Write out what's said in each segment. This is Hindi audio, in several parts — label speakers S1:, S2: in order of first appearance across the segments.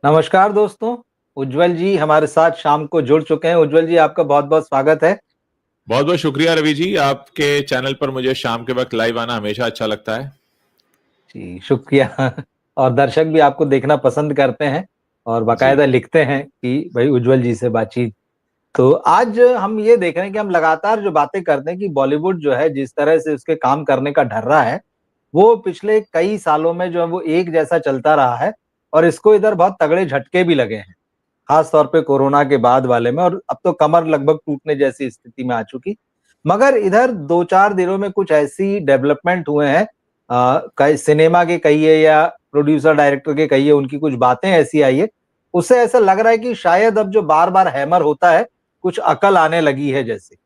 S1: नमस्कार दोस्तों। उज्जवल जी हमारे साथ शाम को जुड़ चुके हैं। उज्जवल जी, आपका बहुत बहुत स्वागत है।
S2: बहुत बहुत शुक्रिया रवि जी। आपके चैनल पर मुझे शाम के वक्त लाइव आना हमेशा अच्छा लगता है।
S1: जी शुक्रिया। और दर्शक भी आपको देखना पसंद करते हैं और
S2: जी।
S1: बाकायदा लिखते हैं कि भाई उज्जवल जी से बातचीत। तो आज हम ये देख रहे हैं कि हम लगातार जो बातें करते हैं कि बॉलीवुड जो है जिस तरह से उसके काम करने का ढर्रा है, वो पिछले कई सालों में जो है वो एक जैसा चलता रहा है और इसको इधर बहुत तगड़े झटके भी लगे हैं। खास तौर पे कोरोना के बाद वाले में, और अब तो कमर लगभग टूटने जैसी स्थिति में आ चुकी। मगर इधर 2-4 दिनों में कुछ ऐसी डेवलपमेंट हुए हैं, कई सिनेमा के कहिए या प्रोड्यूसर डायरेक्टर के कहिए, उनकी कुछ बातें ऐसी आई है, उससे ऐसा लग रहा है कि शायद अब जो बार-बार हैमर होता है, कुछ अकल आने लगी है जैसे।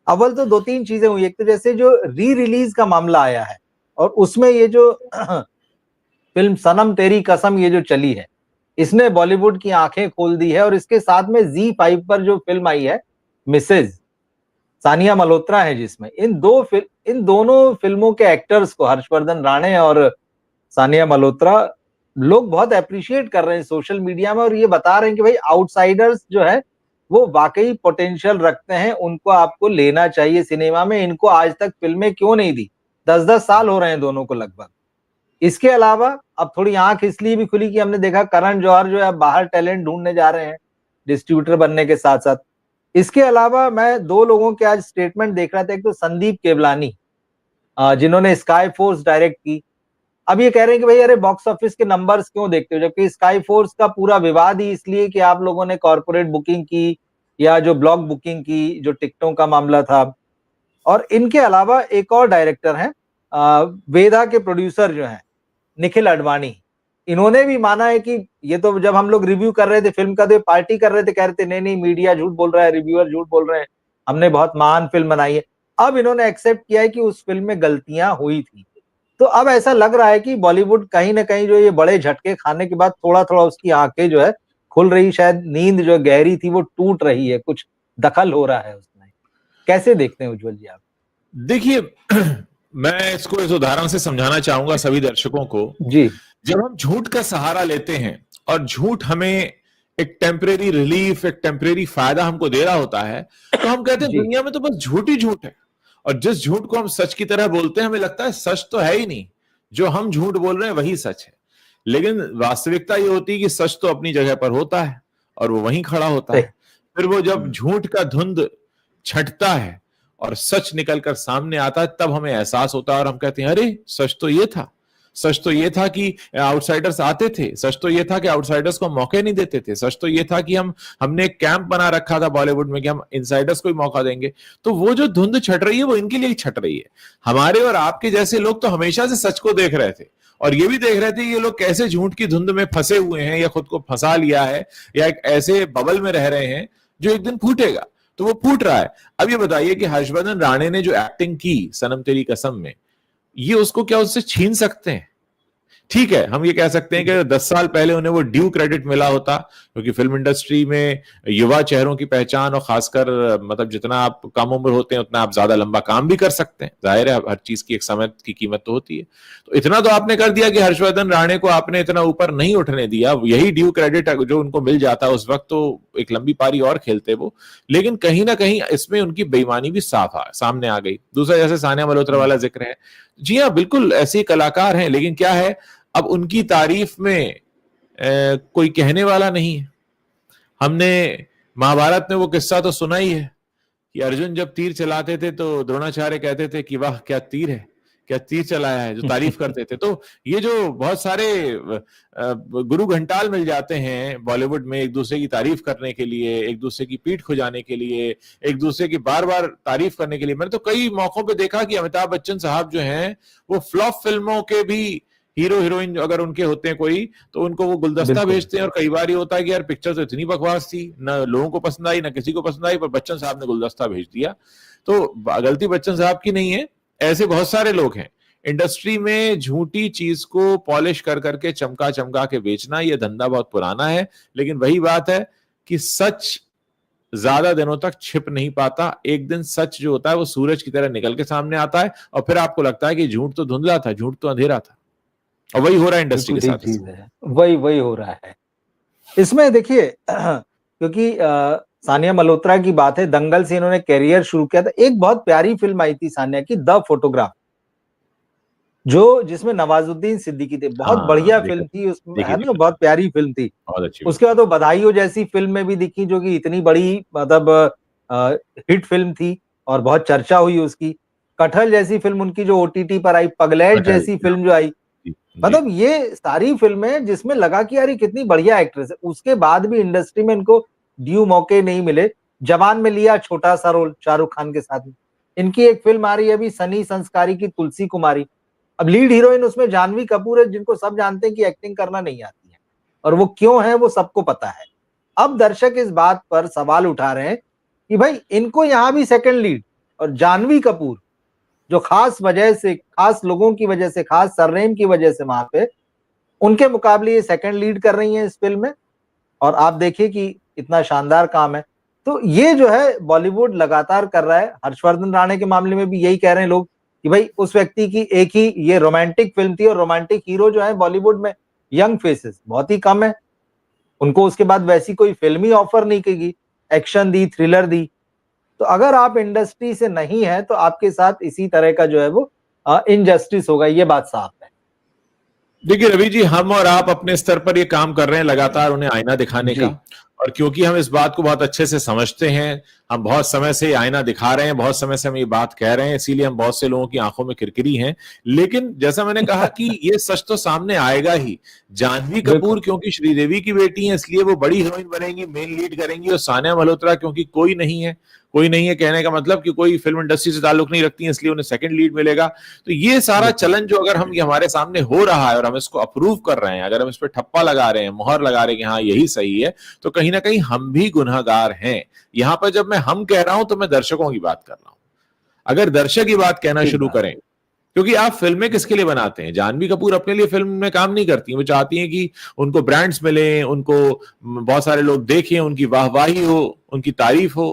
S1: अव्वल तो 2-3 चीज़ें हुई। एक तो जैसे जो री-रिलीज़ का मामला आया है और उसमें ये जो फ़िल्म सनम तेरी कसम ये जो चली है, इसने बॉलीवुड की आँखें खोल दी है। और इसके साथ में ज़ी5 पर जो फ़िल्म आई है, मिसेज़, सानिया मल्होत्रा है जिसमें। इन दोनों फ़िल्मों के एक्टर्स को, हर्षवर्धन राणे और सानिया मल्होत्रा, लोग बहुत एप्रिशिएट कर रहे हैं सोशल मीडिया में और ये बता रहे हैं कि भाई आउटसाइडर्स जो है, वो वाक़ई पोटेंशियल रखते हैं, उनको आपको लेना चाहिए सिनेमा में। इनको आज तक फ़िल्में क्यों नहीं दी? 10-10 साल हो रहे हैं दोनों को लगभग। इसके अलावा अब थोड़ी आँख इसलिए भी खुली कि हमने देखा करण जौहर जो है अब बाहर टैलेंट ढूँढने जा रहे हैं, डिस्ट्रीब्यूटर बनने के साथ-साथ। इसके अलावा मैं 2 लोगों के आज स्टेटमेंट देख रहा था, एक तो संदीप केवलानी, जिन्होंने स्काई फोर्स डायरेक्ट की। अब ये कह रहे हैं कि भई अरे बॉक्स ऑफिस के नंबर्स क्यों देखते हो? जबकि स्काई फोर्स का पूरा विवाद ही इसलिए कि आप लोगों ने कॉर्पोरेट बुकिंग की या जो ब्लॉक बुकिंग की, जो टिकटों का मामला था। और इनके अलावा एक और डायरेक्टर हैं, वेदा के प्रोड्यूसर जो हैं, निखिल अडवाणी। इन्होंने भी माना है कि ये तो जब हम लोग रिव्यू कर रहे थे फ़िल्म का, तो ये पार्टी कर रहे थे, कह रहे थे नहीं-नहीं मीडिया झूठ बोल रहा है, रिव्यूअर झूठ बोल रहे हैं, हमने बहुत महान फ़िल्म बनाई है। अब इन्होंने एक्सेप्ट किया है कि उस फ़िल्म में गलतियाँ हुई थी। तो अब ऐसा लग रहा है कि बॉलीवुड कहीं न कहीं जो ये बड़े झटके खाने के बाद थोड़ा-थोड़ा उसकी आँखें जो है खुल रही, शायद नींद जो गहरी थी वो टूट रही है, कुछ दखल हो रहा है उसमें। कैसे देखते हैं उज्जवल जी आप?
S2: देखिए, मैं इसको इस उदाहरण से समझाना चाहूंगा सभी दर्शकों को।
S1: जी,
S2: जब हम झूठ का सहारा लेते हैं और झूठ हमें एक टेम्परेरी रिलीफ, एक टेम्परेरी फायदा हमको दे रहा होता है, तो हम कहते हैं
S1: जी,
S2: दुनिया में तो बस झूठ ही झूठ है। और जिस झूठ को हम सच की तरह बोलते हैं, हमें लगता है सच तो है ही नहीं, जो हम झूठ बोल रहे हैं वही सच है। लेकिन वास्तविकता ये होती है कि सच तो अपनी जगह पर होता है और वो वहीं खड़ा होता
S1: सही।
S2: है। फिर वो जब
S1: हुँ,
S2: झूठ का धुंध छटता है और सच निकलकर सामने आता है, तब हमें एहसास होता है और हम कहते हैं अरे सच तो ये था। सच तो ये था कि आउटसाइडर्स आते थे। सच तो ये था कि आउटसाइडर्स को मौके नहीं देते थे। सच तो ये था कि हमने एक कैंप बना रखा था बॉलीवुड में कि हम इनसाइडर्स को ही मौका देंगे। तो वो जो धुंध छट रही है वो इनके लिए ही छट रही है। हमारे और आपके जैसे लोग तो हमेशा से सच को देख रहे थे और ये भी देख रहे थे ये लोग कैसे झूठ की धुंध में फंसे हुए हैं या खुद को फंसा लिया है या एक ऐसे बबल में रह रहे हैं जो एक दिन फूटेगा। तो वो फूट रहा है। अब ये बताइए कि हर्षवर्धन राणे ने जो एक्टिंग की सनम तेरी कसम में, ये उसको क्या उससे छीन सकते हैं? ठीक है, हम ये कह सकते हैं कि 10 साल पहले उन्हें वो ड्यू क्रेडिट मिला होता, क्योंकि फिल्म इंडस्ट्री में युवा चेहरों की पहचान और खासकर मतलब जितना आप कम उम्र होते हैं उतना आप ज्यादा लंबा काम भी कर सकते हैं। जाहिर है हर चीज की एक समय की कीमत तो होती है। तो इतना तो आपने कर दिया कि हर्षवर्धन राणे को आपने इतना ऊपर नहीं उठने दिया। यही ड्यू क्रेडिट जो उनको मिल जाता उस वक्त तो एक लंबी पारी और खेलते वो। लेकिन कहीं ना कहीं इसमें उनकी बेईमानी भी सामने आ गई। दूसरा, जैसे सानिया मल्होत्रा वाला जिक्र है, जी हाँ बिल्कुल ऐसे कलाकार हैं, लेकिन क्या है, अब उनकी तारीफ में कोई कहने वाला नहीं है। हमने महाभारत में वो किस्सा तो सुना ही है कि अर्जुन जब तीर चलाते थे तो द्रोणाचार्य कहते थे कि वाह क्या तीर है, क्या तीर चलाया है, जो तारीफ करते थे। तो ये जो बहुत सारे गुरु घंटाल मिल जाते हैं बॉलीवुड में एक दूसरे की तारीफ करने के लिए, एक दूसरे की पीठ खुजाने के लिए, एक दूसरे की बार बार तारीफ करने के लिए। मैंने तो कई मौकों पे देखा कि अमिताभ बच्चन साहब जो हैं वो फ्लॉप फिल्मों के भी हीरो हीरोइन अगर उनके होते हैं कोई, तो उनको वो गुलदस्ता
S1: बिल्कुल।
S2: भेजते हैं। और कई बार ये होता है कि यार पिक्चर तो इतनी बकवास थी, ना लोगों को पसंद आई ना किसी को पसंद आई, पर बच्चन साहब ने गुलदस्ता भेज दिया। तो गलती बच्चन साहब की नहीं है, ऐसे बहुत सारे लोग हैं। इंडस्ट्री में झूठी चीज को पॉलिश कर करके चमका चमका के बेचना, ये धंधा बहुत पुराना है। लेकिन वही बात है कि सच ज्यादा दिनों तक छिप नहीं पाता। एक दिन सच जो होता है वो सूरज की तरह निकल के सामने आता है और फिर आपको लगता है कि झूठ तो धुंधला था, झूठ तो अंधेरा था। और वही हो रहा है इंडस्ट्री
S1: बिल्कुल
S2: के
S1: ठीक
S2: साथ इस
S1: चीज़
S2: समय।
S1: है। वही हो रहा है। इसमें देखिए क्योंकि सानिया मल्होत्रा की बात है, दंगल से इन्होंने करियर शुरू किया था। एक बहुत प्यारी फिल्म आई थी सानिया की, द फोटोग्राफ, जो जिसमें नवाजुद्दीन सिद्दीकी थे, बहुत
S2: हाँ,
S1: बढ़िया
S2: देखा
S1: फिल्म थी, उसमें
S2: देखी
S1: है
S2: थी
S1: ना,
S2: मैंने,
S1: बहुत प्यारी फिल्म थी।
S2: बहुत अच्छी फिल्म।
S1: उसके बाद वो बधाइयो जैसी फिल्म में भी दिखी, जो कि इतनी बड़ी मतलब हिट फिल्म थी और बहुत चर्चा हुई उसकी। कटहल जैसी फिल्म उनकी जो ओटीटी पर आई, पगलैट
S2: कटहल,
S1: जैसी फिल्म जो आई,
S2: जी, जी।
S1: मतलब ये सारी फिल्में जिसमें लगा कि यार ये कितनी बढ़िया एक्ट्रेस है। उसके बाद भी इंडस्ट्री में इनको ड्यू मौके नहीं मिले। जवान में लिया छोटा सा रोल शाहरुख खान के साथ में। इनकी एक फिल्म आ रही है अभी सनी संस्कारी की, तुलसी कुमारी। अब लीड हीरोइन उसमें जानवी कपूर है, जिनको सब जानते हैं कि एक्टिंग करना नहीं आती है, और वो क्यों है वो सबको पता है। अब दर्शक इस बात पर सवाल उठा रहे हैं कि भाई इनको यहां भी सेकंड लीड, और जानवी कपूर जो खास वजह से, खास लोगों की वजह से, खास सरनेम की वजह से वहां पे, उनके मुकाबले ये सेकंड लीड कर रही हैं इस फिल्म में। और आप देखिए कि इतना शानदार काम है। तो ये जो है बॉलीवुड लगातार कर रहा है। हर्षवर्धन राणे के मामले में भी यही कह रहे हैं लोग कि भाई उस व्यक्ति की एक ही ये रोमांटिक फिल्म थी, और रोमांटिक हीरो जो है बॉलीवुड में यंग फेसेस बहुत ही कम है। उनको उसके बाद वैसी कोई फिल्म ही ऑफर नहीं की, एक्शन दी, थ्रिलर दी। तो अगर आप इंडस्ट्री से नहीं है तो आपके साथ इसी तरह का जो है वो इनजस्टिस होगा, ये बात साफ है।
S2: देखिए रवि जी, हम और आप अपने स्तर पर ये काम कर रहे हैं लगातार उन्हें आईना दिखाने का,
S1: जी
S2: और क्योंकि हम इस बात को बहुत अच्छे से समझते हैं, हम बहुत समय से आईना दिखा रहे हैं, बहुत समय से हम ये बात कह रहे हैं, इसीलिए हम बहुत से लोगों की आंखों में किरकिरी हैं। लेकिन जैसा मैंने कहा कि ये सच तो सामने आएगा ही। जानवी
S1: बिल्कुल
S2: कपूर क्योंकि श्रीदेवी की बेटी है इसलिए वो बड़ी हीरोइन बनेंगी, मेन लीड करेंगी, और सानिया मल्होत्रा क्योंकि कोई नहीं है, कोई नहीं है कहने का मतलब कि कोई फिल्म इंडस्ट्री से ताल्लुक नहीं रखती है, इसलिए उन्हें सेकंड लीड मिलेगा। तो ये सारा
S1: बिल्कुल
S2: चलन जो अगर हम ये हमारे सामने हो रहा है और हम इसको अप्रूव कर रहे हैं, अगर हम इस पर ठप्पा लगा रहे हैं, मोहर लगा रहे हैं कि हाँ यही सही है, तो कहीं ना कहीं हम भी गुनहगार हैं। यहां पर जब मैं हम कह रहा हूं तो मैं दर्शकों की बात कर रहा हूं। अगर दर्शक ये बात कहना
S1: ठीक
S2: शुरू
S1: बात
S2: करें, क्योंकि आप फिल्में किसके लिए बनाते हैं? जानवी कपूर अपने लिए फिल्म में काम नहीं करती, वो चाहती हैं कि उनको ब्रांड्स मिले, उनको बहुत सारे लोग देखें, उनकी वाहवाही हो, उनकी तारीफ हो,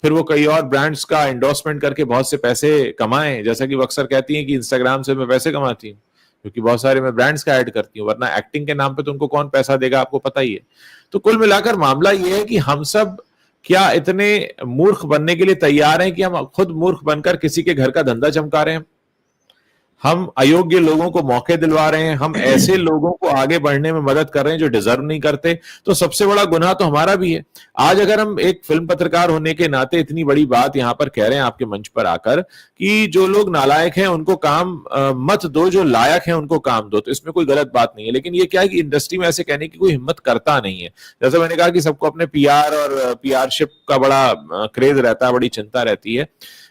S2: फिर वो कई और ब्रांड्स का एंडोर्समेंट करके बहुत से पैसे कमाएं। जैसा कि वो अक्सर कहती हैं कि इंस्टाग्राम से मैं पैसे कमाती हूँ क्योंकि बहुत सारे मैं ब्रांड्स का ऐड करती हूँ, वरना एक्टिंग के नाम पे तो उनको कौन पैसा देगा, आपको पता ही है। तो कुल मिलाकर मामला ये है कि हम सब क्या इतने मूर्ख बनने के लिए तैयार हैं कि हम खुद मूर्ख बनकर किसी के घर का धंधा चमका रहे हैं? हम अयोग्य लोगों को मौके दिलवा रहे हैं, हम ऐसे लोगों को आगे बढ़ने में मदद कर रहे हैं जो डिजर्व नहीं करते। तो सबसे बड़ा गुनाह तो हमारा भी है। आज अगर हम एक फिल्म पत्रकार होने के नाते इतनी बड़ी बात यहां पर कह रहे हैं आपके मंच पर आकर कि जो लोग नालायक हैं उनको काम मत दो, जो लायक हैं उनको काम दो, तो इसमें कोई गलत बात नहीं है। लेकिन ये क्या है कि इंडस्ट्री में ऐसे कहने की कोई हिम्मत करता नहीं है। जैसे मैंने कहा कि सबको अपने पीआर और पीआरशिप का बड़ा क्रेज रहता है, बड़ी चिंता रहती है।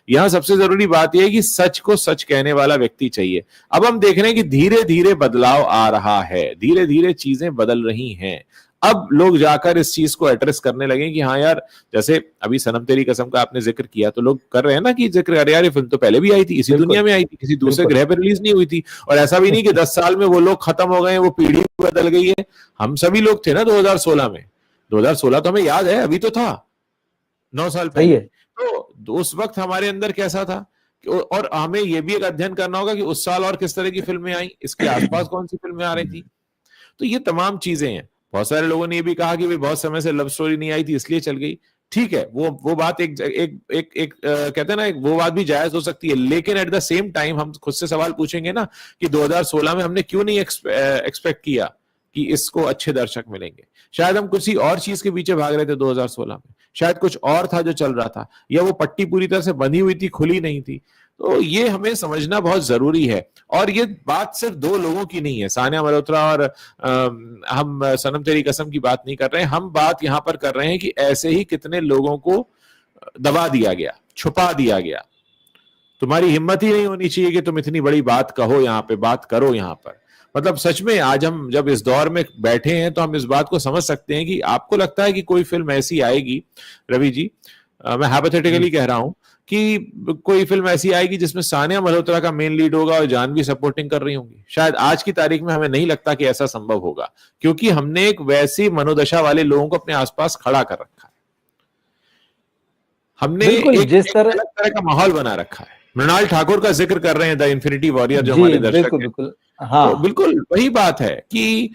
S2: यहां सबसे जरूरी बात यह है कि सच को सच कहने वाला व्यक्ति चाहिए। अब हम देख रहे हैं कि धीरे धीरे बदलाव आ रहा है, धीरे धीरे चीजें बदल रही हैं। अब लोग जाकर इस चीज को एड्रेस करने लगे कि हाँ यार, जैसे अभी सनम तेरी कसम का आपने जिक्र किया, तो लोग कर रहे हैं ना कि जिक्र, अरे यार ये फिल्म तो पहले भी आई थी, इसी दुनिया
S1: बिल्कुल
S2: में आई थी, किसी दूसरे
S1: बिल्कुल
S2: ग्रह पर रिलीज नहीं हुई थी। और ऐसा भी नहीं कि 10 साल में वो लोग खत्म हो गए, वो पीढ़ी बदल गई है। हम सभी लोग थे ना 2016 में, 2016 तो हमें याद है, अभी तो था 9 साल
S1: सही
S2: पहले।
S1: है।
S2: तो उस वक्त हमारे अंदर कैसा था और हमें यह भी एक अध्ययन करना होगा कि उस साल और किस तरह की फिल्में आई, इसके आसपास कौन सी फिल्में आ रही थी। तो ये तमाम चीजें हैं। बहुत सारे लोगों ने ये भी कहा कि भाई बहुत समय से लव स्टोरी नहीं आई थी इसलिए चल गई। ठीक है, वो बात एक एक एक, एक कहते हैं ना, वो बात भी जायज हो सकती है। लेकिन एट द सेम टाइम हम खुद से सवाल पूछेंगे ना कि 2016 में हमने क्यों नहीं एक्सपेक्ट किया कि इसको अच्छे दर्शक मिलेंगे। शायद हम किसी और चीज के पीछे भाग रहे थे 2016 में, शायद कुछ और था जो चल रहा था, या वो पट्टी पूरी तरह से बंधी हुई थी, खुली नहीं थी। तो ये हमें समझना बहुत जरूरी है। और ये बात सिर्फ दो लोगों की नहीं है, सानिया मल्होत्रा और हम सनम तेरी कसम की बात नहीं कर रहे हैं। हम बात यहां पर कर रहे हैं कि ऐसे ही कितने लोगों को दबा दिया गया, छुपा दिया गया। तुम्हारी हिम्मत ही नहीं होनी चाहिए कि तुम इतनी बड़ी बात कहो, यहां पे बात करो यहां पर। मतलब सच में आज हम जब इस दौर में बैठे हैं तो हम इस बात को समझ सकते हैं कि आपको लगता है कि कोई फिल्म ऐसी आएगी, रवि जी, मैं हाइपोथेटिकली कह रहा हूं कि कोई फिल्म ऐसी आएगी जिसमें सानिया मल्होत्रा का मेन लीड होगा और जानवी सपोर्टिंग कर रही होंगी? शायद आज की तारीख में हमें नहीं लगता कि ऐसा संभव होगा, क्योंकि हमने एक वैसी मनोदशा वाले लोगों को अपने आसपास खड़ा कर रखा है। हमने
S1: बिल्कुल जिस
S2: एक
S1: तरह,
S2: अलग तरह का माहौल बना रखा है। मृणाल ठाकुर का जिक्र कर रहे हैं, द इन्फिनिटी वॉरियर, जो
S1: जी
S2: हमारे दर्शक
S1: बिल्कुल
S2: हैं।
S1: बिल्कुल,
S2: तो
S1: हाँ
S2: बिल्कुल वही बात है कि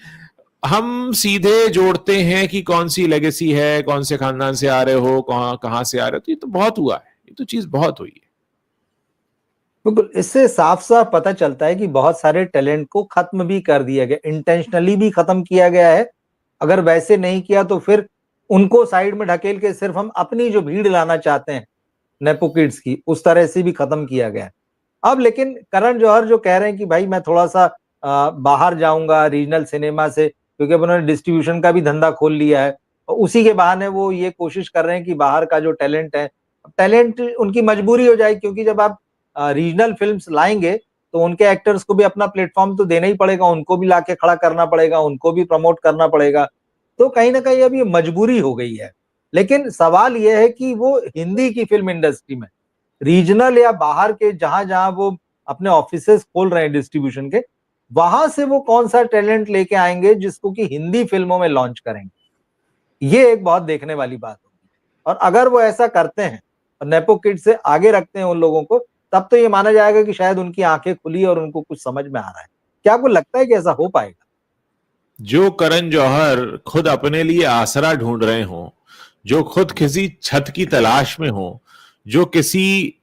S2: हम सीधे जोड़ते हैं कि कौन सी लेगेसी है, कौन से खानदान से आ रहे हो, कहां से आ रहे हो, तो ये तो बहुत हुआ है, ये तो चीज बहुत हुई है।
S1: बिल्कुल, इससे साफ साफ पता चलता है कि बहुत सारे टैलेंट को खत्म भी कर दिया गया, इंटेंशनली भी खत्म किया गया है। अगर वैसे नहीं किया तो फिर उनको साइड में ढकेल के सिर्फ हम अपनी जो भीड़ लाना चाहते हैं नेपो किड्स की, उस तरह से भी खत्म किया गया है। अब लेकिन करण जौहर जो कह रहे हैं कि भाई मैं थोड़ा-सा बाहर जाऊँगा रीजनल सिनेमा से, क्योंकि अब उन्होंने डिस्ट्रीब्यूशन का भी धंधा खोल लिया है। और उसी के बहाने वो ये कोशिश कर रहे हैं कि बाहर का जो टैलेंट है, टैलेंट उनकी मजबूरी हो जाएगी, क्योंकि जब आप रीजनल फ़िल्म्स लाएँगे, तो उनके एक्टर्स को भी अपना प्लेटफ़ॉर्म तो देना ही पड़ेगा, उनको भी लाके खड़ा करना पड़ेगा, उनको भी प्रमोट करना पड़ेगा। तो कहीं न कहीं अब ये मजबूरी हो गई है। लेकिन सवाल ये है कि वो हिंदी की फ़िल्म इंडस्ट्री में रीजनल या बाहर के जहां-जहां वो अपने ऑफिसेस खोल रहे हैं डिस्ट्रीब्यूशन के, वहां से वो कौन सा टैलेंट लेके आएंगे जिसको कि हिंदी फिल्मों में लॉन्च करेंगे। ये एक बहुत देखने वाली बात होगी। और अगर वो ऐसा करते हैं और नेपो किड से आगे रखते हैं उन लोगों को, तब तो ये माना जाएगा कि शायद उनकी आंखें खुली और उनको कुछ समझ में आ रहा है। क्या आपको लगता है कि ऐसा हो पाएगा?
S2: जो करण जौहर खुद अपने लिए आसरा ढूंढ रहे हों, जो खुद किसी छत की तलाश में हो, जो किसी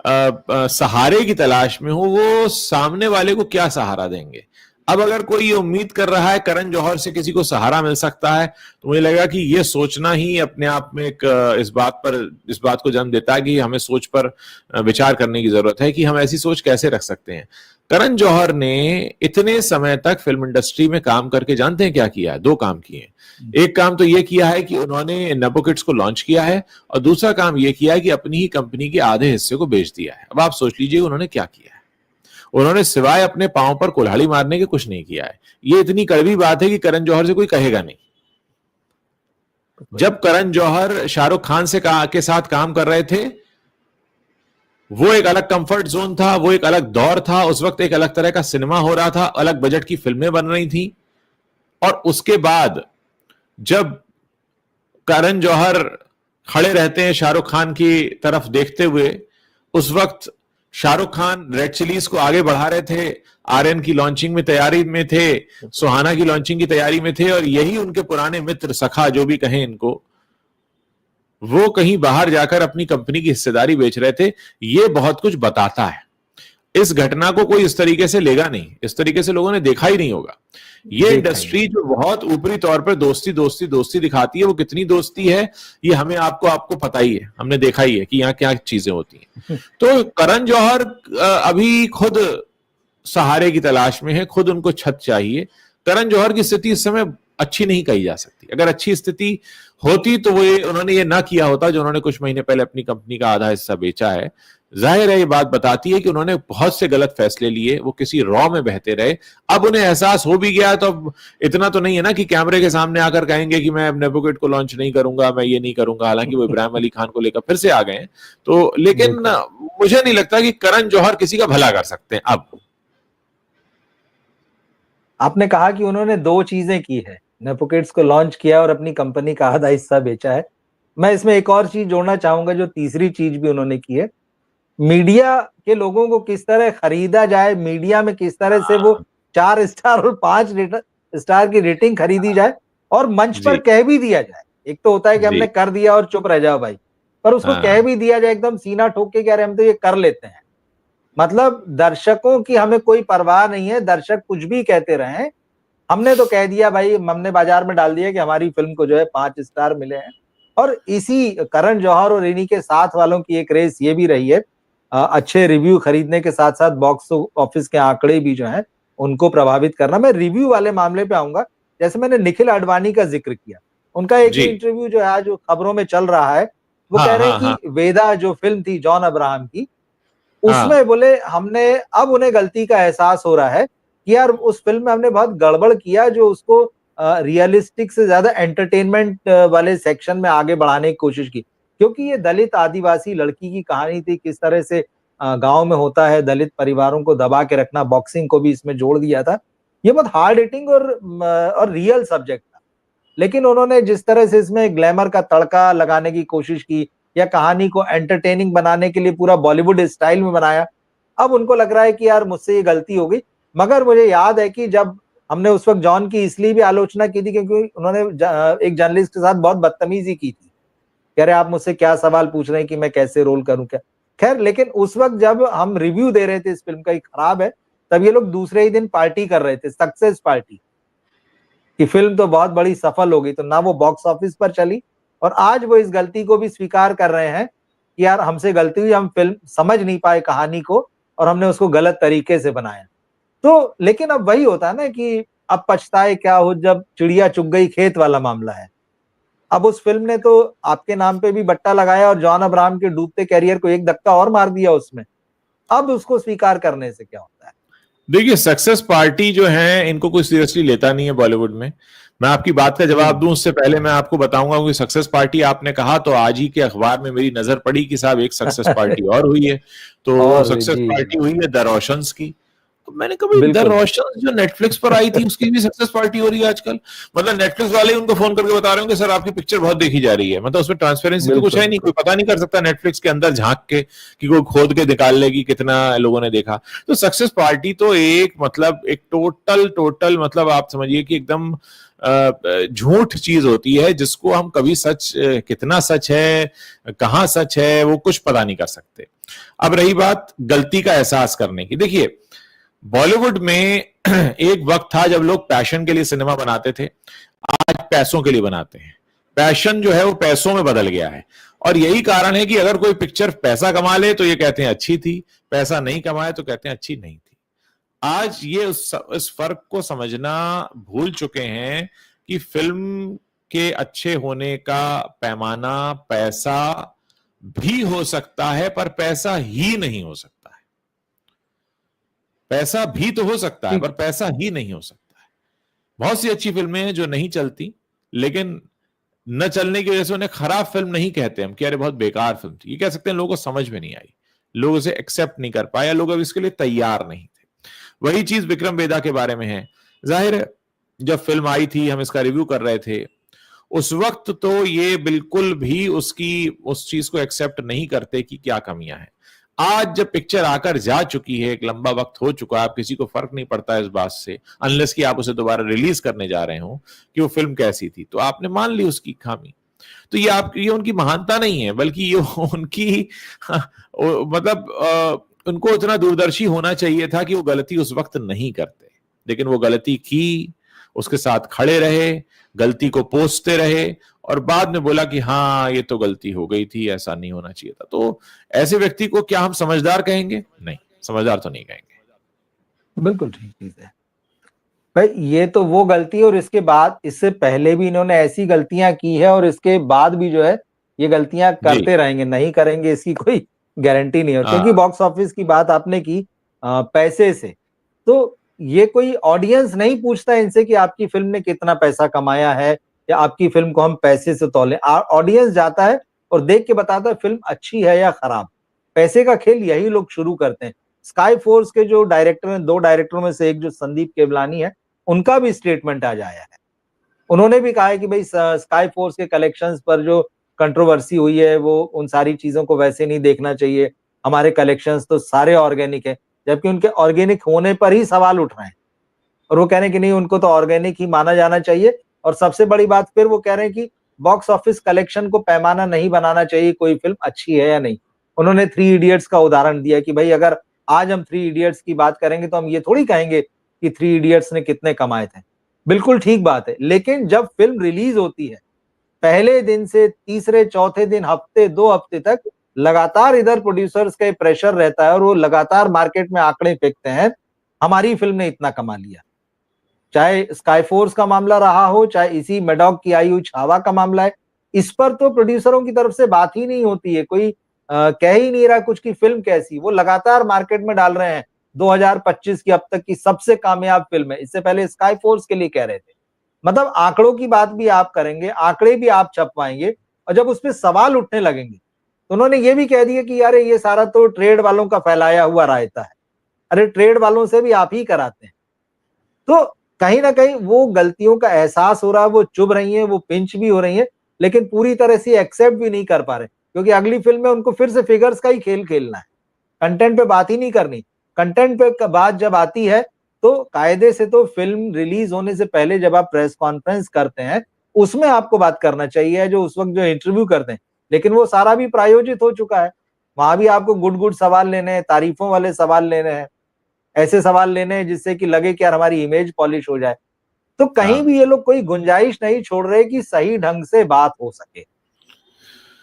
S2: सहारे की तलाश में हो, वो सामने वाले को क्या सहारा देंगे? अब अगर कोई ये उम्मीद कर रहा है करण जौहर से किसी को सहारा मिल सकता है, तो मुझे लगेगा कि ये सोचना ही अपने आप में एक इस बात को जन्म देता है कि हमें सोच पर विचार करने की जरूरत है कि हम ऐसी सोच कैसे रख सकते हैं। करण जौहर ने इतने समय तक फिल्म इंडस्ट्री में काम करके जानते हैं क्या किया है? दो काम किए हैं। एक काम तो यह किया है कि उन्होंने नेपो किड्स को लॉन्च किया है, और दूसरा काम यह किया है कि अपनी ही कंपनी के आधे हिस्से को बेच दिया है। अब आप सोच लीजिए उन्होंने क्या किया है। उन्होंने सिवाय अपने पांव पर कुल्हाड़ी मारने के कुछ नहीं किया है। ये इतनी कड़वी बात है कि करण जौहर से कोई कहेगा नहीं। जब करण जौहर शाहरुख खान के साथ काम कर रहे थे, वो एक अलग कंफर्ट जोन था, वो एक अलग दौर था, उस वक्त एक अलग तरह का सिनेमा हो रहा था, अलग बजट की फिल्में बन रही थी। और उसके बाद जब करण जौहर खड़े रहते हैं शाहरुख खान की तरफ देखते हुए, उस वक्त शाहरुख खान रेड चिलीज को आगे बढ़ा रहे थे, आर्यन की लॉन्चिंग में तैयारी में थे, सुहाना की लॉन्चिंग की तैयारी में थे, और यही उनके पुराने मित्र सखा जो भी कहें इनको, वो कहीं बाहर जाकर अपनी कंपनी की हिस्सेदारी बेच रहे थे। ये बहुत कुछ बताता है। इस घटना को कोई इस तरीके से लेगा नहीं, इस तरीके से लोगों ने देखा ही नहीं होगा। ये इंडस्ट्री जो बहुत ऊपरी तौर पर दोस्ती दोस्ती दोस्ती दिखाती है, वो कितनी दोस्ती है ये हमें आपको पता ही है, हमने देखा ही है कि यहाँ क्या चीजें होती हैं। तो करण जौहर अभी खुद सहारे की तलाश में है, खुद उनको छत चाहिए। करण जौहर की स्थिति इस समय अच्छी नहीं कही जा सकती। अगर अच्छी स्थिति होती तो उन्होंने ये ना किया होता जो उन्होंने कुछ महीने पहले अपनी कंपनी का आधा हिस्सा बेचा है। जाहिर है ये बात बताती है कि उन्होंने बहुत से गलत फैसले लिए, वो किसी रॉ में बहते रहे। अब उन्हें एहसास हो भी गया, तो अब इतना तो नहीं है ना कि कैमरे के सामने आकर कहेंगे कि मैं अब नेपो किड को लॉन्च नहीं करूंगा, मैं ये नहीं करूंगा। हालांकि वो इब्राहिम अली खान को लेकर फिर से आ गए हैं। तो लेकिन मुझे नहीं लगता कि करण जौहर किसी का भला कर सकते हैं। अब
S1: आपने कहा कि उन्होंने दो चीजें की है, नेपो किड्स को लॉन्च किया और अपनी कंपनी का आधा हिस्सा बेचा है। मैं इसमें एक और चीज जोड़ना चाहूंगा, जो तीसरी चीज भी उन्होंने की है, मीडिया के लोगों को किस तरह खरीदा जाए, मीडिया में किस तरह से वो 4 स्टार और 5 स्टार की रेटिंग खरीदी जाए और मंच पर कह भी दिया जाए। एक तो होता है कि हमने कर दिया और चुप रह जाओ भाई, पर उसको कह भी दिया जाए एकदम सीना ठोक के, कह रहे हम तो ये कर लेते हैं। मतलब दर्शकों की हमें कोई परवाह नहीं है, दर्शक कुछ भी कहते रहे, हमने तो कह दिया भाई, हमने बाजार में डाल दिया कि हमारी फिल्म को जो है 5 स्टार मिले हैं। और इसी करण जौहर और इन्हीं के साथ वालों की एक रेस ये भी रही है, अच्छे रिव्यू खरीदने के साथ साथ बॉक्स ऑफिस के आंकड़े भी जो हैं उनको प्रभावित करना। मैं रिव्यू वाले मामले पे आऊंगा। जैसे मैंने निखिल आडवाणी का जिक्र किया, उनका एक इंटरव्यू जो है आज खबरों में चल रहा है, वो कह रहे हैं कि वेदा जो फिल्म थी जॉन अब्राहम की, उसमें बोले हमने, अब उन्हें गलती का एहसास हो रहा है कि यार उस फिल्म में हमने बहुत गड़बड़ किया, जो उसको रियलिस्टिक से ज्यादा एंटरटेनमेंट वाले सेक्शन में आगे बढ़ाने की कोशिश की। क्योंकि ये दलित आदिवासी लड़की की कहानी थी, किस तरह से गांव में होता है दलित परिवारों को दबा के रखना, बॉक्सिंग को भी इसमें जोड़ दिया था। ये बहुत हार्ड हिटिंग और रियल सब्जेक्ट था। लेकिन उन्होंने जिस तरह से इसमें ग्लैमर का तड़का लगाने की कोशिश की या कहानी को एंटरटेनिंग बनाने के लिए पूरा बॉलीवुड स्टाइल में बनाया, अब उनको लग रहा है कि यार मुझसे ये गलती हो गई। मगर मुझे याद है कि जब हमने उस वक्त जॉन की इसलिए भी आलोचना की थी क्योंकि उन्होंने एक जर्नलिस्ट के साथ बहुत बदतमीजी की थी, कह रहे आप मुझसे क्या सवाल पूछ रहे हैं कि मैं कैसे रोल करूं क्या। खैर, लेकिन उस वक्त जब हम रिव्यू दे रहे थे इस फिल्म का ये खराब है, तब ये लोग दूसरे ही दिन पार्टी कर रहे थे, सक्सेस पार्टी, कि फिल्म तो बहुत बड़ी सफल हो गई। तो ना वो बॉक्स ऑफिस पर चली, और आज वो इस गलती को भी स्वीकार कर रहे हैं कि यार हमसे गलती हुई, हम फिल्म समझ नहीं पाए कहानी को और हमने उसको गलत तरीके से बनाया। तो लेकिन अब वही होता है ना कि अब पछताए क्या हो जब चिड़िया चुग गई खेत वाला मामला है। अब उस फिल्म ने तो आपके नाम पे भी बट्टा लगाया और जॉन अब्राहम के डूबते कैरियर को एक धक्का और मार दिया उसमें। अब उसको स्वीकार करने से क्या होता है?
S2: देखिए, सक्सेस पार्टी जो है इनको कोई सीरियसली लेता नहीं है बॉलीवुड में। मैं आपकी बात का जवाब दूं उससे पहले मैं आपको बताऊंगा कि सक्सेस पार्टी आपने कहा तो आज ही के अखबार में मेरी नजर पड़ी कि साहब एक सक्सेस पार्टी और हुई है। तो
S1: और
S2: सक्सेस
S1: जी
S2: पार्टी हुई है द रोशंस की। तो मैंने कहा भाई द
S1: बिल्कुल।
S2: रोशंस जो नेटफ्लिक्स पर आई थी उसकी भी सक्सेस पार्टी हो रही है आजकल। मतलब नेटफ्लिक्स वाले ही उनको फोन करके बता रहे होंगे सर आपकी पिक्चर बहुत देखी जा रही है। मतलब उसमें ट्रांसपेरेंसी तो कुछ है
S1: बिल्कुल
S2: नहीं, कोई पता नहीं कर सकता नेटफ्लिक्स के अंदर झांक के कि कोई खोद के निकाल लेगी कितना लोगों ने देखा। तो सक्सेस पार्टी तो एक मतलब एक टोटल मतलब आप समझिए कि एकदम झूठ चीज होती है जिसको हम कभी सच, कितना सच है कहां सच है वो कुछ पता नहीं कर सकते। अब रही बात गलती का एहसास करने की, देखिए बॉलीवुड में एक वक्त था जब लोग पैशन के लिए सिनेमा बनाते थे, आज पैसों के लिए बनाते हैं। पैशन जो है वो पैसों में बदल गया है और यही कारण है कि अगर कोई पिक्चर पैसा कमा ले तो ये कहते हैं अच्छी थी, पैसा नहीं कमाए तो कहते हैं अच्छी नहीं थी। आज ये इस फर्क को समझना भूल चुके हैं कि फिल्म के अच्छे होने का पैमाना पैसा भी हो सकता है पर पैसा ही नहीं हो सकता है। पैसा भी तो हो सकता है पर पैसा ही नहीं हो सकता है। बहुत सी अच्छी फिल्में हैं जो नहीं चलती, लेकिन न चलने की वजह से उन्हें खराब फिल्म नहीं कहते हम कि अरे बहुत बेकार फिल्म थी, ये कह सकते हैं लोगों को समझ में नहीं आई, लोग उसे एक्सेप्ट नहीं कर पाए या लोग अब इसके लिए तैयार नहीं थे। वही चीज विक्रम वेदा के बारे में है। जाहिर है जब फिल्म आई थी हम इसका रिव्यू कर रहे थे उस वक्त तो ये बिल्कुल भी उसकी उस चीज को एक्सेप्ट नहीं करते कि क्या कमियां हैं। आज जब पिक्चर आकर जा चुकी है, एक लंबा वक्त हो चुका है, आप किसी को फर्क नहीं पड़ता है इस बात से, अनलेस कि आप उसे दोबारा रिलीज करने जा रहे हो कि वो फिल्म कैसी थी, तो आपने मान ली उसकी खामी। तो ये उनकी महानता नहीं है बल्कि ये उनकी मतलब उनको इतना दूरदर्शी होना चाहिए था कि वो गलती उस वक्त नहीं करते, लेकिन वो गलती की, उसके साथ खड़े रहे, गलती को पोसते रहे और बाद में बोला कि हाँ ये तो गलती हो गई थी, ऐसा नहीं होना चाहिए था। तो ऐसे व्यक्ति को क्या हम समझदार कहेंगे? नहीं, समझदार तो नहीं कहेंगे।
S1: बिल्कुल ठीक चीज है भाई। ये तो वो गलती, और इसके बाद इससे पहले भी इन्होंने ऐसी गलतियां की है और इसके बाद भी जो है ये गलतियां
S2: जी
S1: करते रहेंगे, नहीं करेंगे इसकी कोई गारंटी नहीं है।
S2: हाँ
S1: क्योंकि बॉक्स ऑफिस की बात आपने की पैसे से, तो ये कोई ऑडियंस नहीं पूछता इनसे कि आपकी फिल्म ने कितना पैसा कमाया है या आपकी फिल्म को हम पैसे से तौलें। ऑडियंस जाता है और देख के बताता है फिल्म अच्छी है या खराब। पैसे का खेल यही लोग शुरू करते हैं। स्काई फोर्स के जो डायरेक्टर हैं, दो डायरेक्टरों में से एक जो संदीप केवलानी है, उनका भी स्टेटमेंट आज आया है। उन्होंने भी कहा है कि भाई स्काई फोर्स के कलेक्शंस पर जो कंट्रोवर्सी हुई है वो उन सारी चीजों को वैसे नहीं देखना चाहिए, हमारे कलेक्शंस तो सारे ऑर्गेनिक है, जबकि उनके ऑर्गेनिक होने पर ही सवाल उठ रहे हैं। और वो कह रहे हैं कि नहीं, उनको तो ऑर्गेनिक ही माना जाना चाहिए। और सबसे बड़ी बात फिर वो कह रहे हैं कि बॉक्स ऑफिस कलेक्शन को पैमाना नहीं बनाना चाहिए कोई फिल्म अच्छी है या नहीं। उन्होंने थ्री इडियट्स का उदाहरण दिया कि भाई अगर आज हम थ्री इडियट्स की बात करेंगे तो हम ये थोड़ी कहेंगे कि थ्री इडियट्स ने कितने कमाए थे। बिल्कुल ठीक बात है, लेकिन जब फिल्म रिलीज होती है पहले दिन से तीसरे चौथे दिन, हफ्ते दो हफ्ते तक लगातार इधर प्रोड्यूसर्स का प्रेशर रहता है और वो लगातार मार्केट में आंकड़े फेंकते हैं, हमारी फिल्म ने इतना कमा लिया। चाहे स्काई फोर्स का मामला रहा हो, चाहे इसी मेडॉक की आई हुई छावा का मामला है, इस पर तो प्रोड्यूसरों की तरफ से बात ही नहीं होती है। कोई कह ही नहीं रहा कुछ की फिल्म कैसी, वो लगातार मार्केट में डाल रहे हैं 2025 की अब तक की सबसे कामयाब फिल्म है। इससे पहले स्काई फोर्स के लिए कह रहे थे। मतलब आंकड़ों की बात भी आप करेंगे, आंकड़े भी आप छपवाएंगे, और जब उसपे सवाल उठने लगेंगे तो उन्होंने ये भी कह दिया कि यार ये सारा तो ट्रेड वालों का फैलाया हुआ रायता है। अरे ट्रेड वालों से भी आप ही कराते हैं। तो कहीं ना कहीं वो गलतियों का एहसास हो रहा है, वो चुभ रही हैं, वो पिंच भी हो रही हैं, लेकिन पूरी तरह से एक्सेप्ट भी नहीं कर पा रहे, क्योंकि अगली फिल्म में उनको फिर से फिगर्स का ही खेल खेलना है, कंटेंट पे बात ही नहीं करनी। कंटेंट पे बात जब आती है तो कायदे से तो फिल्म रिलीज होने से पहले जब आप प्रेस कॉन्फ्रेंस करते हैं, उसमें आपको बात करना चाहिए, जो उस वक्त जो इंटरव्यू करते हैं, लेकिन वो सारा भी प्रायोजित हो चुका है। वहां भी आपको गुड गुड सवाल लेने हैं, तारीफों वाले सवाल लेने हैं, ऐसे सवाल लेने हैं जिससे कि लगे कि यार हमारी इमेज पॉलिश हो जाए। तो कहीं भी ये लोग कोई गुंजाइश नहीं छोड़ रहे कि सही ढंग से बात हो सके।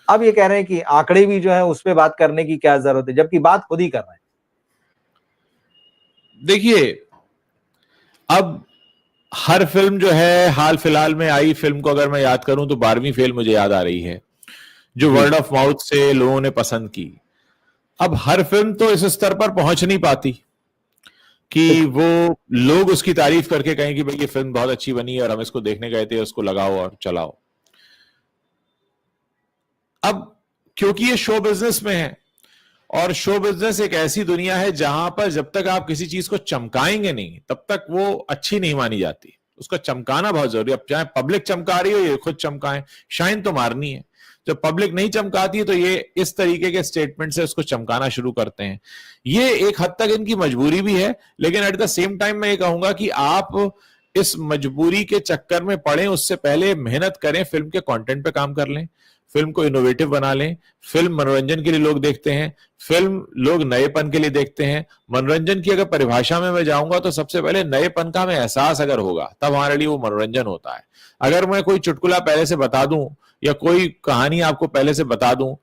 S1: अब ये कह रहे हैं कि आंकड़े भी जो है उस पर बात करने की क्या जरूरत है, जबकि बात खुद ही कर रहे हैं।
S2: देखिए, अब हर फिल्म जो है, हाल फिलहाल में आई फिल्म को अगर मैं याद करूं तो 12वीं फेल मुझे याद आ रही है, जो वर्ड ऑफ माउथ से लोगों ने पसंद की। अब हर फिल्म तो इस स्तर पर पहुंच नहीं पाती कि वो लोग उसकी तारीफ करके कहें कि भाई ये फिल्म बहुत अच्छी बनी है और हम इसको देखने गए थे, उसको लगाओ और चलाओ। अब क्योंकि ये शो बिजनेस में है, और शो बिजनेस एक ऐसी दुनिया है जहां पर जब तक आप किसी चीज को चमकाएंगे नहीं, तब तक वो अच्छी नहीं मानी जाती। उसको चमकाना बहुत जरूरी है। अब चाहे पब्लिक चमका रही हो, ये खुद चमकाएं, शाइन तो मारनी है। जब पब्लिक नहीं चमकाती है तो ये इस तरीके के स्टेटमेंट से उसको चमकाना शुरू करते हैं। ये एक हद तक इनकी मजबूरी भी है, लेकिन एट द सेम टाइम मैं ये कहूंगा कि आप इस मजबूरी के चक्कर में पड़े उससे पहले मेहनत करें, फिल्म के कंटेंट पे काम कर लें, फिल्म को इनोवेटिव बना लें। फिल्म मनोरंजन के लिए लोग देखते हैं, फिल्म लोग नएपन के लिए देखते हैं। मनोरंजन की अगर परिभाषा में मैं जाऊंगा तो सबसे पहले नएपन का हमें एहसास अगर होगा तब हमारे लिए वो मनोरंजन होता है। अगर मैं कोई चुटकुला पहले से बता दूं या कोई कहानी आपको पहले से बता दूं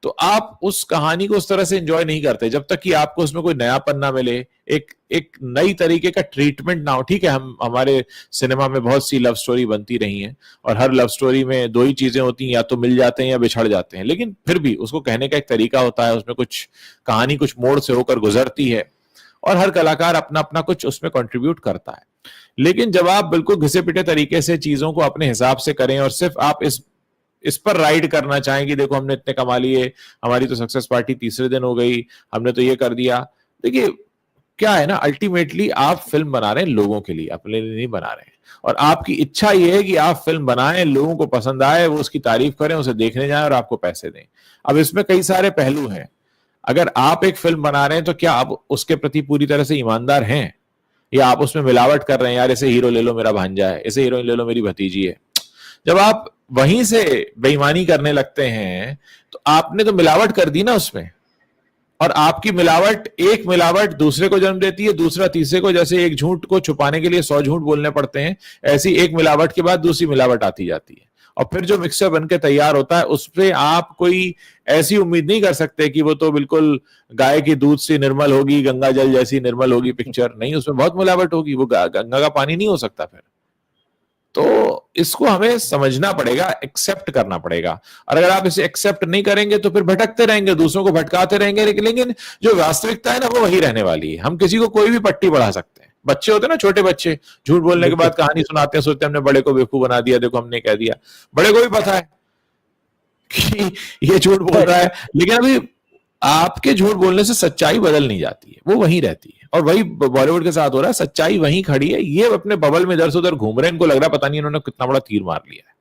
S2: तो आप उस कहानी को उस तरह से एंजॉय नहीं करते जब तक कि आपको उसमें कोई नयापन ना मिले, एक नई तरीके का ट्रीटमेंट ना हो। ठीक है, हम हमारे सिनेमा में बहुत सी लव स्टोरी बनती रही हैं और हर लव स्टोरी में दो ही चीजें होती हैं, या तो मिल जाते हैं या बिछड़ जाते हैं, लेकिन फिर भी उसको कहने का एक तरीका होता है, उसमें कुछ कहानी कुछ मोड़ से होकर गुजरती है और हर कलाकार अपना अपना कुछ उसमें कंट्रीब्यूट करता है। लेकिन जब आप बिल्कुल घिसे पिटे तरीके से चीजों को अपने हिसाब से करें और सिर्फ आप इस पर राइड करना चाहें कि देखो हमने इतने कमा लिए, हमारी तो सक्सेस पार्टी तीसरे दिन हो गई, हमने तो ये कर दिया। देखिए क्या है ना, अल्टीमेटली आप फिल्म बना रहे हैं लोगों के लिए, अपने लिए नहीं बना रहे हैं। और आपकी इच्छा ये है कि आप फिल्म बनाएं, लोगों को पसंद आए, वो उसकी तारीफ करें, उसे देखने जाएं और आपको पैसे दें। अब इसमें कई सारे पहलू हैं। अगर आप एक फिल्म बना रहे हैं तो क्या आप उसके प्रति पूरी तरह से ईमानदार हैं, या आप उसमें मिलावट कर रहे हैं? यार ऐसे हीरो ले लो मेरा भांजा है, ऐसे हीरोइन ले लो मेरी भतीजी है। जब आप वहीं से बेईमानी करने लगते हैं तो आपने तो मिलावट कर दी ना उसमें, और आपकी मिलावट, एक मिलावट दूसरे को जन्म देती है, दूसरा तीसरे को। जैसे एक झूठ को छुपाने के लिए 100 झूठ बोलने पड़ते हैं, ऐसी एक मिलावट के बाद दूसरी मिलावट आती जाती है, और फिर जो मिक्सचर बनके तैयार होता है उस पे आप कोई ऐसी उम्मीद नहीं कर सकते कि वो तो बिल्कुल गाय के दूध से निर्मल होगी, गंगा जल जैसी निर्मल होगी पिक्चर। नहीं, उसमें बहुत मिलावट होगी, वो गंगा का पानी नहीं हो सकता फिर। तो इसको हमें समझना पड़ेगा, एक्सेप्ट करना पड़ेगा। और अगर आप इसे एक्सेप्ट नहीं करेंगे तो फिर भटकते रहेंगे, दूसरों को भटकाते रहेंगे, लेकिन जो वास्तविकता है ना वो वही रहने वाली है। हम किसी को कोई भी पट्टी बढ़ा सकते हैं। बच्चे होते हैं ना, छोटे बच्चे, झूठ बोलने के बाद कहानी सुनाते हैं, सोचते हैं हमने बड़े को बेवकूफ बना दिया, देखो हमने कह दिया। बड़े को भी पता है कि ये झूठ बोल रहा है, लेकिन अभी आपके झूठ बोलने से सच्चाई बदल नहीं जाती है, वो वहीं रहती है। और वही बॉलीवुड के साथ हो रहा है, सच्चाई वहीं खड़ी है। ये अपने बबल में इधर से उधर घूम रहे हैं, इनको लग रहा है पता नहीं इन्होंने कितना बड़ा तीर मार लिया है।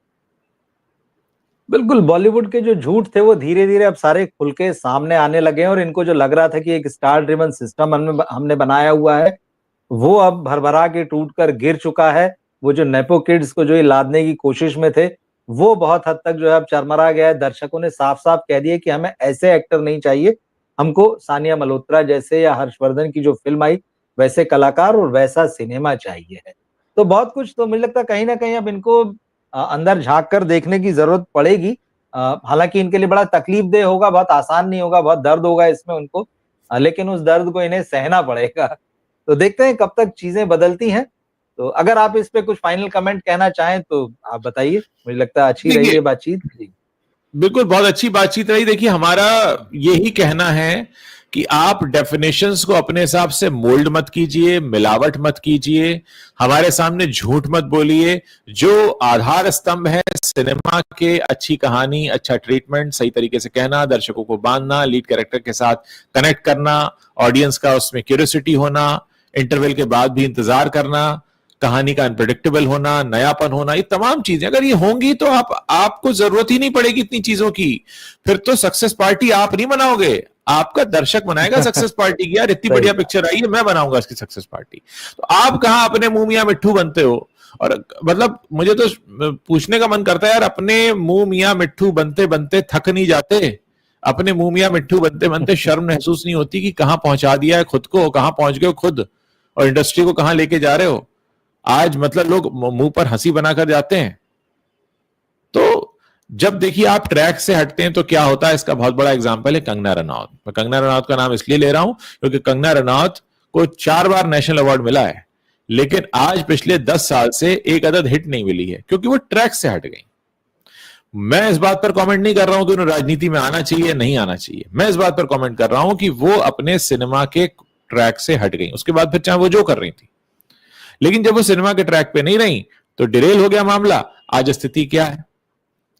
S1: बिल्कुल, बॉलीवुड के जो झूठ थे वो धीरे धीरे अब सारे खुल के सामने आने लगे हैं, और इनको जो लग रहा था कि एक स्टार ड्रिवन सिस्टम हमने बनाया हुआ है, वो अब भरभरा के टूट कर गिर चुका है। वो जो नेपो किड्स को जो ये लादने की कोशिश में थे, वो बहुत हद तक जो है अब चरमरा गया है। दर्शकों ने साफ साफ कह दिया कि हमें ऐसे एक्टर नहीं चाहिए, हमको सानिया मल्होत्रा जैसे या हर्षवर्धन की जो फिल्म आई वैसे कलाकार और वैसा सिनेमा चाहिए है। तो बहुत कुछ, तो मुझे लगता है कहीं ना कहीं अब इनको अंदर झांक कर देखने की जरूरत पड़ेगी। हालांकि इनके लिए बड़ा तकलीफदेह होगा, बहुत आसान नहीं होगा, बहुत दर्द होगा इसमें उनको, लेकिन उस दर्द को इन्हें सहना पड़ेगा। तो देखते हैं कब तक चीजें बदलती हैं। तो अगर आप इस पे कुछ फाइनल कमेंट कहना चाहें तो आप बताइए। मुझे लगता है अच्छी रही है बातचीत।
S2: बिल्कुल, बहुत अच्छी बातचीत रही। देखिए, हमारा यही कहना है कि आप डेफिनेशंस को अपने हिसाब से मोल्ड मत कीजिए, मिलावट मत कीजिए, हमारे सामने झूठ मत बोलिए। जो आधार स्तंभ है सिनेमा के, अच्छी कहानी, अच्छा ट्रीटमेंट, सही तरीके से कहना, दर्शकों को बांधना, लीड कैरेक्टर के साथ कनेक्ट करना, ऑडियंस का उसमें क्यूरियोसिटी होना, इंटरवल के बाद भी इंतजार करना, कहानी का अनप्रेडिक्टेबल होना, नयापन होना, ये तमाम चीजें अगर ये होंगी तो आपको जरूरत ही नहीं पड़ेगी इतनी चीजों की। फिर तो सक्सेस पार्टी आप नहीं बनाओगे, आपका दर्शक बनाएगा सक्सेस पार्टी की, यार इतनी
S1: सही
S2: बढ़िया
S1: बात।
S2: पिक्चर आई है, मैं बनाऊंगा इसकी सक्सेस पार्टी। तो आप कहाँ अपने मुंह मियां मिट्ठू बनते हो? और मतलब मुझे तो पूछने का मन करता है यार, अपने मुंह मियां मिट्ठू बनते बनते थक नहीं जाते? अपने मुंह मियां मिट्ठू बनते बनते शर्म महसूस नहीं होती कि कहां पहुंचा दिया है खुद को, कहां पहुंच गए हो खुद, और इंडस्ट्री को कहां लेके जा रहे हो? आज मतलब लोग मुंह पर हंसी बनाकर जाते हैं। तो जब देखिए आप ट्रैक से हटते हैं तो क्या होता है, इसका बहुत बड़ा एग्जांपल है कंगना रनौत। मैं कंगना रनौत का नाम इसलिए ले रहा हूं क्योंकि कंगना रनौत को 4 बार नेशनल अवार्ड मिला है, लेकिन आज पिछले 10 साल से एक अदद हिट नहीं मिली है क्योंकि वो ट्रैक से हट गई। मैं इस बात पर कमेंट नहीं कर रहा हूं कि उन्हें राजनीति में आना चाहिए नहीं आना चाहिए, मैं इस बात पर कमेंट कर रहा हूं कि वो अपने सिनेमा के ट्रैक से हट गई। उसके बाद फिर चाहे वो जो कर रही थी, लेकिन जब वो सिनेमा के ट्रैक पे नहीं रही तो डिरेल हो गया मामला। आज स्थिति क्या है?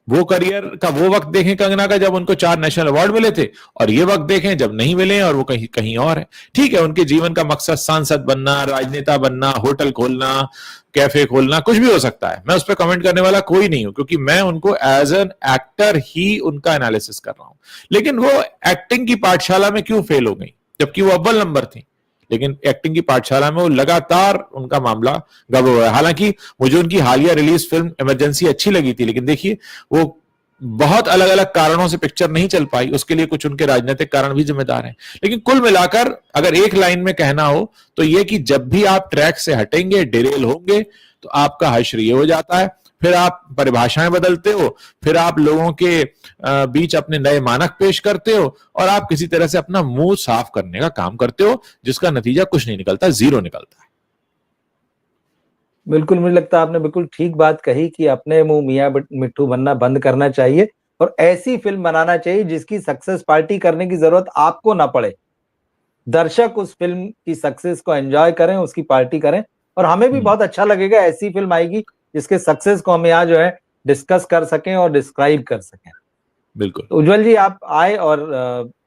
S2: वो करियर का वो वक्त देखें कंगना का जब उनको 4 नेशनल अवार्ड मिले थे, और ये वक्त देखें जब नहीं मिले और वो कहीं कहीं और है। ठीक है, उनके जीवन का मकसद सांसद बनना, राजनेता बनना, होटल खोलना, कैफे खोलना, कुछ भी हो सकता है। मैं उस पर कमेंट करने वाला कोई नहीं हूं क्योंकि मैं उनको एज एन एक्टर ही उनका एनालिसिस कर रहा हूं। लेकिन वो एक्टिंग की पाठशाला में क्यों फेल हो गई जबकि वो अव्वल नंबर थी? लेकिन एक्टिंग की पाठशाला में वो लगातार उनका मामला गड़बड़ हुआ है। हालांकि मुझे उनकी हालिया रिलीज फिल्म इमरजेंसी अच्छी लगी थी, लेकिन देखिए वो बहुत अलग अलग कारणों से पिक्चर नहीं चल पाई, उसके लिए कुछ उनके राजनीतिक कारण भी जिम्मेदार हैं। लेकिन कुल मिलाकर अगर एक लाइन में कहना हो तो ये कि जब भी आप ट्रैक से हटेंगे, डिरेल होंगे, तो आपका हश्र ये हो जाता है, फिर आप परिभाषाएं बदलते हो, फिर आप लोगों के बीच अपने नए मानक पेश करते हो, और आप किसी तरह से अपना मुंह साफ करने का काम करते हो, जिसका नतीजा कुछ नहीं निकलता, जीरो निकलता है।
S1: बिल्कुल, मुझे लगता है आपने बिल्कुल ठीक बात कही कि अपने मुंह मियां मिट्ठू बनना बंद करना चाहिए और ऐसी फिल्म बनाना चाहिए जिसकी सक्सेस पार्टी करने की जरूरत आपको ना पड़े। दर्शक उस फिल्म की सक्सेस को एंजॉय करें, उसकी पार्टी करें, और हमें भी बहुत अच्छा लगेगा ऐसी फिल्म आएगी जिसके सक्सेस को हम यहाँ जो है डिस्कस कर सकें और डिस्क्राइब कर सकें।
S2: बिल्कुल।
S1: तो उज्जवल जी, आप आए और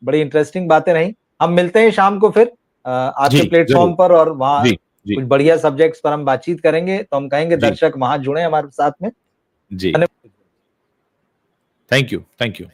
S1: बड़ी इंटरेस्टिंग बातें रही। हम मिलते हैं शाम को फिर
S2: जी,
S1: आपके प्लेटफॉर्म
S2: जरूर।
S1: पर, और वहाँ
S2: जी, जी,
S1: कुछ बढ़िया सब्जेक्ट्स पर हम बातचीत करेंगे। तो हम कहेंगे
S2: जी,
S1: दर्शक वहां जुड़े हमारे साथ में।
S2: जी।
S1: धन्यवाद।
S2: Thank you, thank you.